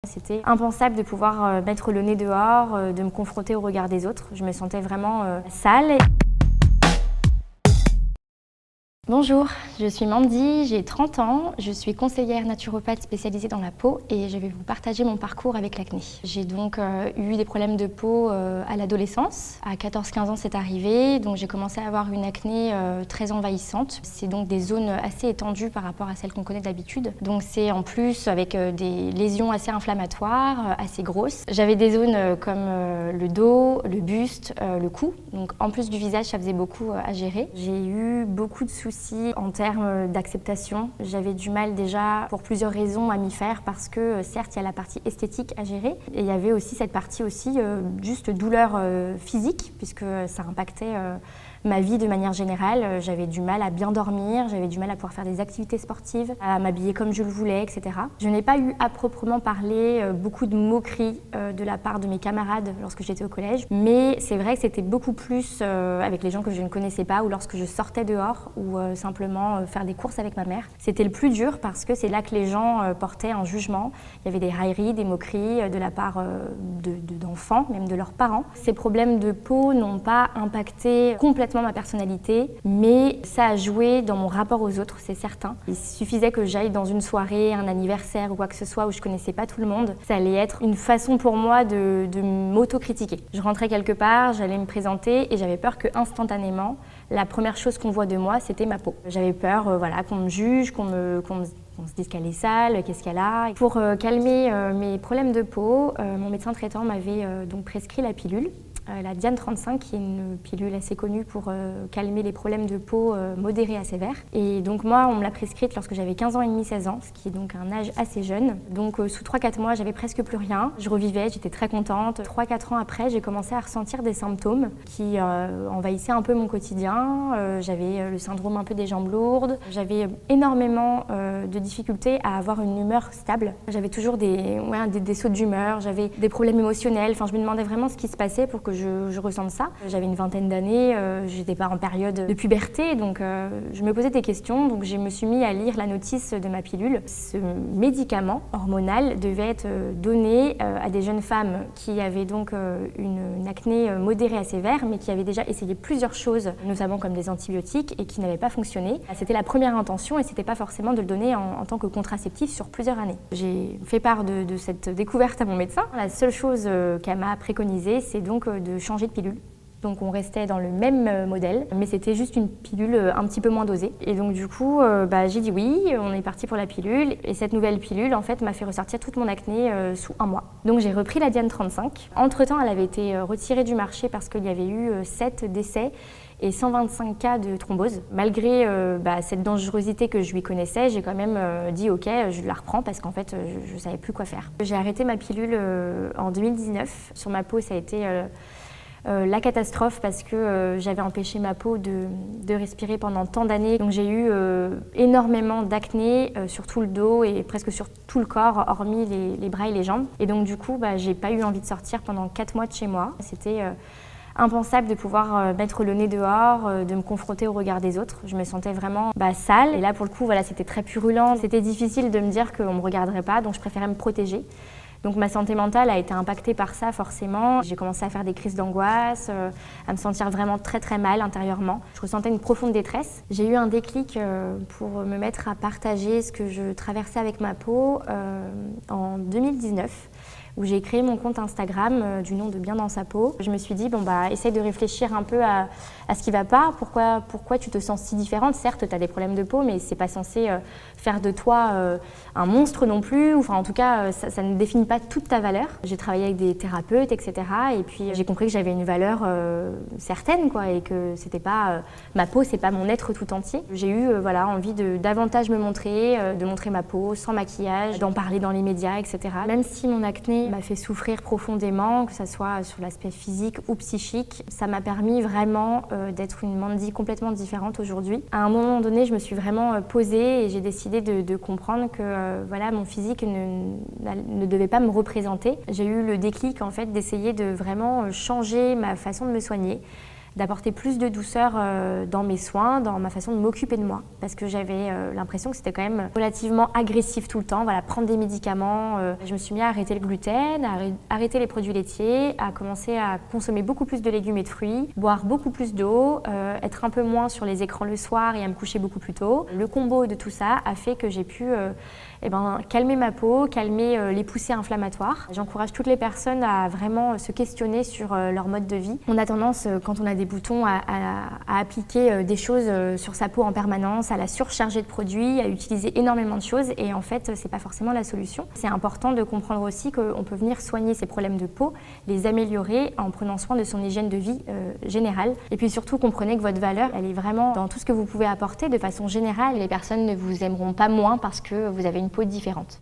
C'était impensable de pouvoir mettre le nez dehors, de me confronter au regard des autres. Je me sentais vraiment sale. Bonjour, je suis Mandy, j'ai 30 ans, je suis conseillère naturopathe spécialisée dans la peau et je vais vous partager mon parcours avec l'acné. J'ai donc eu des problèmes de peau à l'adolescence. À 14-15 ans, c'est arrivé, donc j'ai commencé à avoir une acné très envahissante. C'est donc des zones assez étendues par rapport à celles qu'on connaît d'habitude. Donc c'est en plus avec des lésions assez inflammatoires, assez grosses. J'avais des zones comme le dos, le buste, le cou. Donc en plus du visage, ça faisait beaucoup à gérer. J'ai eu beaucoup de soucis en termes d'acceptation. J'avais du mal déjà pour plusieurs raisons à m'y faire parce que certes il y a la partie esthétique à gérer et il y avait aussi cette partie aussi juste douleur physique puisque ça impactait ma vie de manière générale. J'avais du mal à bien dormir, j'avais du mal à pouvoir faire des activités sportives, à m'habiller comme je le voulais, etc. Je n'ai pas eu à proprement parler beaucoup de moqueries de la part de mes camarades lorsque j'étais au collège, mais c'est vrai que c'était beaucoup plus avec les gens que je ne connaissais pas ou lorsque je sortais dehors ou simplement faire des courses avec ma mère. C'était le plus dur parce que c'est là que les gens portaient un jugement. Il y avait des railleries, des moqueries de la part d'enfants, même de leurs parents. Ces problèmes de peau n'ont pas impacté complètement ma personnalité, mais ça a joué dans mon rapport aux autres, c'est certain. Il suffisait que j'aille dans une soirée, un anniversaire ou quoi que ce soit où je connaissais pas tout le monde, ça allait être une façon pour moi de m'auto-critiquer. Je rentrais quelque part, j'allais me présenter et j'avais peur que instantanément, la première chose qu'on voit de moi, c'était ma peau. J'avais peur voilà, qu'on me juge, qu'on se dise qu'elle est sale, qu'est-ce qu'elle a. Pour calmer mes problèmes de peau, mon médecin traitant m'avait donc prescrit la pilule. La Diane 35, qui est une pilule assez connue pour calmer les problèmes de peau modérés à sévères. Et donc moi, on me l'a prescrite lorsque j'avais 15 ans et demi, 16 ans, ce qui est donc un âge assez jeune. Donc sous 3-4 mois, j'avais presque plus rien. Je revivais, j'étais très contente. 3-4 ans après, j'ai commencé à ressentir des symptômes qui envahissaient un peu mon quotidien. J'avais le syndrome un peu des jambes lourdes. J'avais énormément de difficultés à avoir une humeur stable. J'avais toujours des sauts d'humeur, j'avais des problèmes émotionnels. Enfin, je me demandais vraiment ce qui se passait pour que je ressente ça. J'avais une vingtaine d'années, j'étais pas en période de puberté, donc je me posais des questions. Donc je me suis mis à lire la notice de ma pilule. Ce médicament hormonal devait être donné à des jeunes femmes qui avaient donc une acné modérée à sévère, mais qui avaient déjà essayé plusieurs choses, notamment comme des antibiotiques, et qui n'avaient pas fonctionné. C'était la première intention et c'était pas forcément de le donner en tant que contraceptif sur plusieurs années. J'ai fait part de cette découverte à mon médecin. La seule chose qu'elle m'a préconisée, c'est donc de changer de pilule. Donc on restait dans le même modèle, mais c'était juste une pilule un petit peu moins dosée. Et donc du coup, j'ai dit oui, on est parti pour la pilule. Et cette nouvelle pilule, en fait, m'a fait ressortir toute mon acné sous 1 mois. Donc j'ai repris la Diane 35. Entre-temps, elle avait été retirée du marché parce qu'il y avait eu 7 décès et 125 cas de thrombose. Malgré cette dangerosité que je lui connaissais, j'ai quand même dit ok, je la reprends parce qu'en fait, je ne savais plus quoi faire. J'ai arrêté ma pilule en 2019. Sur ma peau, ça a été la catastrophe parce que j'avais empêché ma peau de respirer pendant tant d'années. Donc j'ai eu énormément d'acné sur tout le dos et presque sur tout le corps, hormis les bras et les jambes. Et donc du coup, j'ai pas eu envie de sortir pendant 4 mois de chez moi. C'était impensable de pouvoir mettre le nez dehors, de me confronter au regard des autres. Je me sentais vraiment sale. Et là, pour le coup, voilà, c'était très purulent. C'était difficile de me dire qu'on ne me regarderait pas, donc je préférais me protéger. Donc ma santé mentale a été impactée par ça forcément. J'ai commencé à faire des crises d'angoisse, à me sentir vraiment très très mal intérieurement. Je ressentais une profonde détresse. J'ai eu un déclic pour me mettre à partager ce que je traversais avec ma peau en 2019. Où j'ai créé mon compte Instagram du nom de Bien dans sa peau. Je me suis dit, essaye de réfléchir un peu à ce qui va pas, pourquoi tu te sens si différente. Certes, tu as des problèmes de peau, mais c'est pas censé faire de toi un monstre non plus. Enfin, en tout cas, ça ne définit pas toute ta valeur. J'ai travaillé avec des thérapeutes, etc. Et puis, j'ai compris que j'avais une valeur certaine, quoi, et que c'était pas ma peau, c'est pas mon être tout entier. J'ai eu envie de davantage me montrer, de montrer ma peau sans maquillage, d'en parler dans les médias, etc. Même si mon acné m'a fait souffrir profondément, que ce soit sur l'aspect physique ou psychique, ça m'a permis vraiment d'être une Mandy complètement différente aujourd'hui. À un moment donné, je me suis vraiment posée et j'ai décidé de comprendre que mon physique ne devait pas me représenter. J'ai eu le déclic en fait d'essayer de vraiment changer ma façon de me soigner, d'apporter plus de douceur dans mes soins, dans ma façon de m'occuper de moi. Parce que j'avais l'impression que c'était quand même relativement agressif tout le temps, voilà, prendre des médicaments. Je me suis mis à arrêter le gluten, à arrêter les produits laitiers, à commencer à consommer beaucoup plus de légumes et de fruits, boire beaucoup plus d'eau, être un peu moins sur les écrans le soir et à me coucher beaucoup plus tôt. Le combo de tout ça a fait que j'ai pu calmer ma peau, calmer les poussées inflammatoires. J'encourage toutes les personnes à vraiment se questionner sur leur mode de vie. On a tendance, quand on a des boutons, à appliquer des choses sur sa peau en permanence, à la surcharger de produits, à utiliser énormément de choses et en fait, c'est pas forcément la solution. C'est important de comprendre aussi qu'on peut venir soigner ces problèmes de peau, les améliorer en prenant soin de son hygiène de vie générale. Et puis surtout, comprenez que votre valeur, elle est vraiment dans tout ce que vous pouvez apporter de façon générale. Les personnes ne vous aimeront pas moins parce que vous avez une peau différente.